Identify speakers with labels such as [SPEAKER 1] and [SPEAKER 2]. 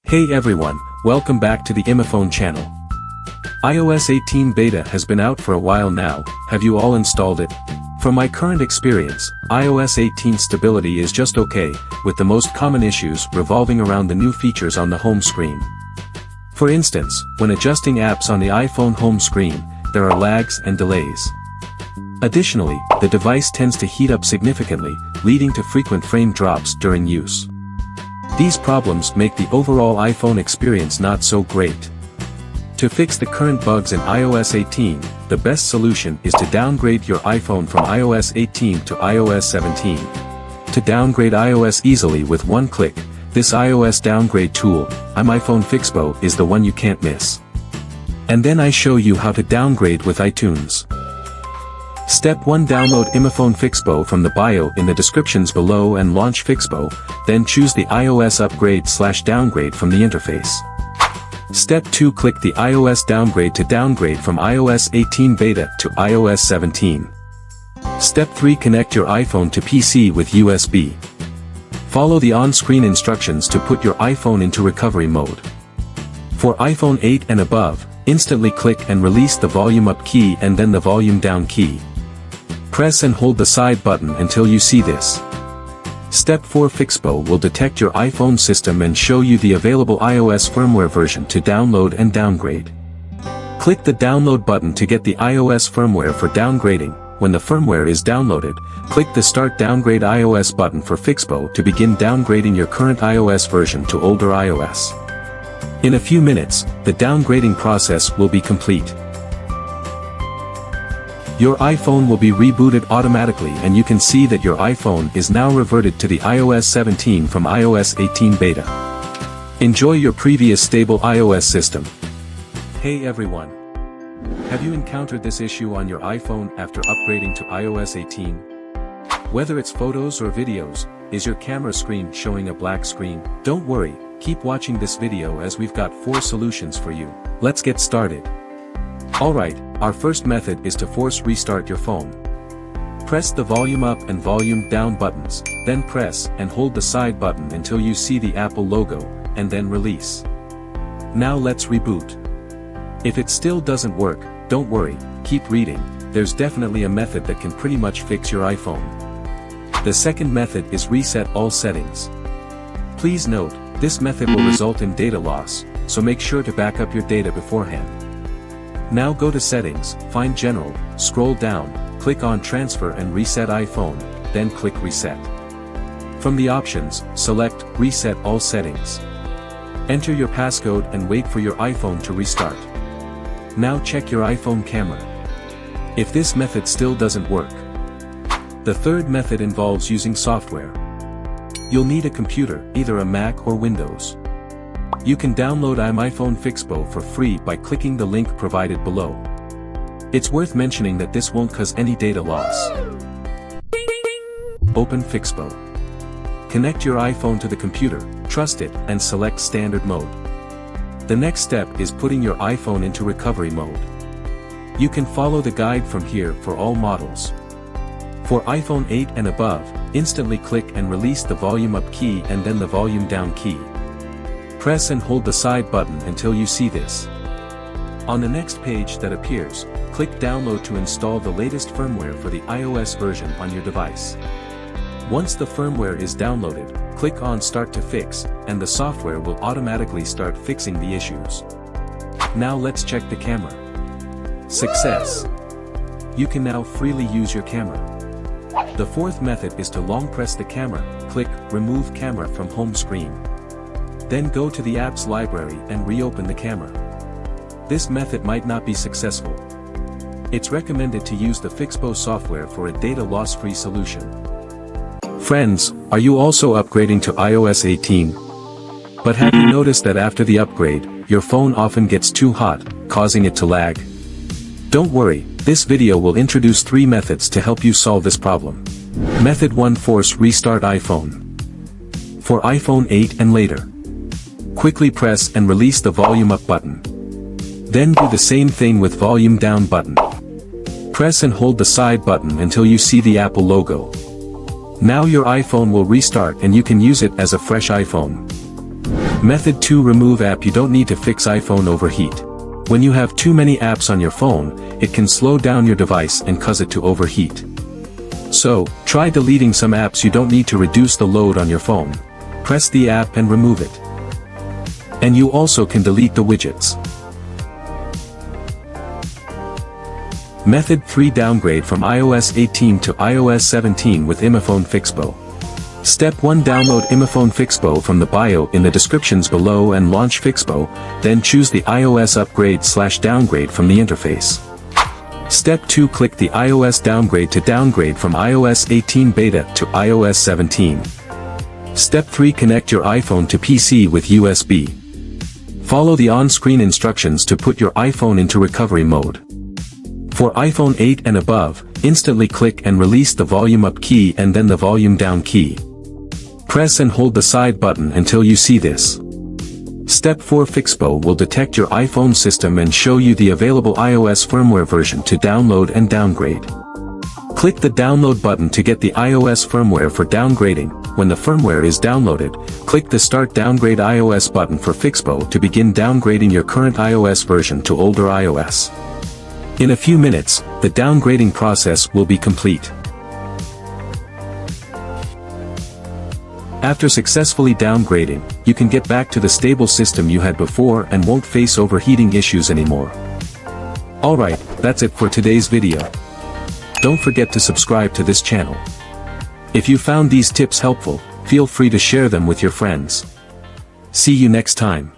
[SPEAKER 1] Hey everyone, welcome back to the iMyFone channel. iOS 18 beta has been out for a while now. Have you all installed it? From my current experience, iOS 18 stability is just okay, with the most common issues revolving around the new features on the home screen. For instance, when adjusting apps on the iPhone home screen, there are lags and delays. Additionally, the device tends to heat up significantly, leading to frequent frame drops during use. These problems make the overall iPhone experience not so great. To fix the current bugs in iOS 18, the best solution is to downgrade your iPhone from iOS 18 to iOS 17. To downgrade iOS easily with one click, this iOS downgrade tool, iMyFone-Fixppo, is the one you can't miss. And then I show you how to downgrade with iTunes. Step 1. Download iMyFone-Fixppo from the bio in the descriptions below and launch Fixppo, then choose the iOS upgrade/downgrade from the interface. Step 2. Click the iOS downgrade to downgrade from iOS 18 beta to iOS 17. Step 3. Connect your iPhone to PC with USB. Follow the on-screen instructions to put your iPhone into recovery mode. For iPhone 8 and above, instantly click and release the volume up key and then the volume down key. Press and hold the side button until you see this. Step 4. Fixppo will detect your iPhone system and show you the available iOS firmware version to download and downgrade. Click the download button to get the iOS firmware for downgrading. When the firmware is downloaded, click the Start Downgrade iOS button for Fixppo to begin downgrading your current iOS version to older iOS. In a few minutes, the downgrading process will be complete. Your iPhone will be rebooted automatically and you can see that your iPhone is now reverted to the iOS 17 from iOS 18 beta. Enjoy your previous stable iOS system. Hey everyone! Have you encountered this issue on your iPhone after upgrading to iOS 18? Whether it's photos or videos, is your camera screen showing a black screen? Don't worry, keep watching this video as we've got 4 solutions for you. Let's get started. Alright, our first method is to force restart your phone. Press the volume up and volume down buttons, then press and hold the side button until you see the Apple logo, and then release. Now let's reboot. If it still doesn't work, don't worry, keep reading, there's definitely a method that can pretty much fix your iPhone. The second method is reset all settings. Please note, this method will result in data loss, so make sure to back up your data beforehand. Now go to Settings, find General, scroll down, click on Transfer and Reset iPhone, then click Reset. From the options, select Reset All Settings. Enter your passcode and wait for your iPhone to restart. Now check your iPhone camera. If this method still doesn't work. The third method involves using software. You'll need a computer, either a Mac or Windows. You can download iMyFone-Fixppo for free by clicking the link provided below. It's worth mentioning that this won't cause any data loss. Open Fixppo. Connect your iPhone to the computer, trust it, and select Standard Mode. The next step is putting your iPhone into recovery mode. You can follow the guide from here for all models. For iPhone 8 and above, instantly click and release the volume up key and then the volume down key. Press and hold the side button until you see this. On the next page that appears, click Download to install the latest firmware for the iOS version on your device. Once the firmware is downloaded, click on Start to Fix, and the software will automatically start fixing the issues. Now let's check the camera. Success! You can now freely use your camera. The fourth method is to long press the camera, click Remove Camera from home screen. Then go to the apps library and reopen the camera. This method might not be successful. It's recommended to use the Fixppo software for a data loss-free solution. Friends, are you also upgrading to iOS 18? But have you noticed that after the upgrade, your phone often gets too hot, causing it to lag? Don't worry, this video will introduce 3 methods to help you solve this problem. Method 1. Force restart iPhone. For iPhone 8 and later, quickly press and release the volume up button. Then do the same thing with volume down button. Press and hold the side button until you see the Apple logo. Now your iPhone will restart and you can use it as a fresh iPhone. Method 2. Remove app. You don't need to fix iPhone overheat. When you have too many apps on your phone, it can slow down your device and cause it to overheat. So, try deleting some apps you don't need to reduce the load on your phone. Press the app and remove it. And you also can delete the widgets. Method 3. Downgrade from iOS 18 to iOS 17 with iMyFone Fixppo. Step 1. Download iMyFone Fixppo from the bio in the descriptions below and launch Fixppo, then choose the iOS upgrade/downgrade from the interface. Step 2. Click the iOS downgrade to downgrade from iOS 18 beta to iOS 17. Step 3. Connect your iPhone to PC with USB. Follow the on-screen instructions to put your iPhone into recovery mode. For iPhone 8 and above, instantly click and release the volume up key and then the volume down key. Press and hold the side button until you see this. Step 4. Fixppo will detect your iPhone system and show you the available iOS firmware version to download and downgrade. Click the download button to get the iOS firmware for downgrading. When the firmware is downloaded, click the Start Downgrade iOS button for Fixppo to begin downgrading your current iOS version to older iOS. In a few minutes, the downgrading process will be complete. After successfully downgrading, you can get back to the stable system you had before and won't face overheating issues anymore. Alright, that's it for today's video. Don't forget to subscribe to this channel. If you found these tips helpful, feel free to share them with your friends. See you next time.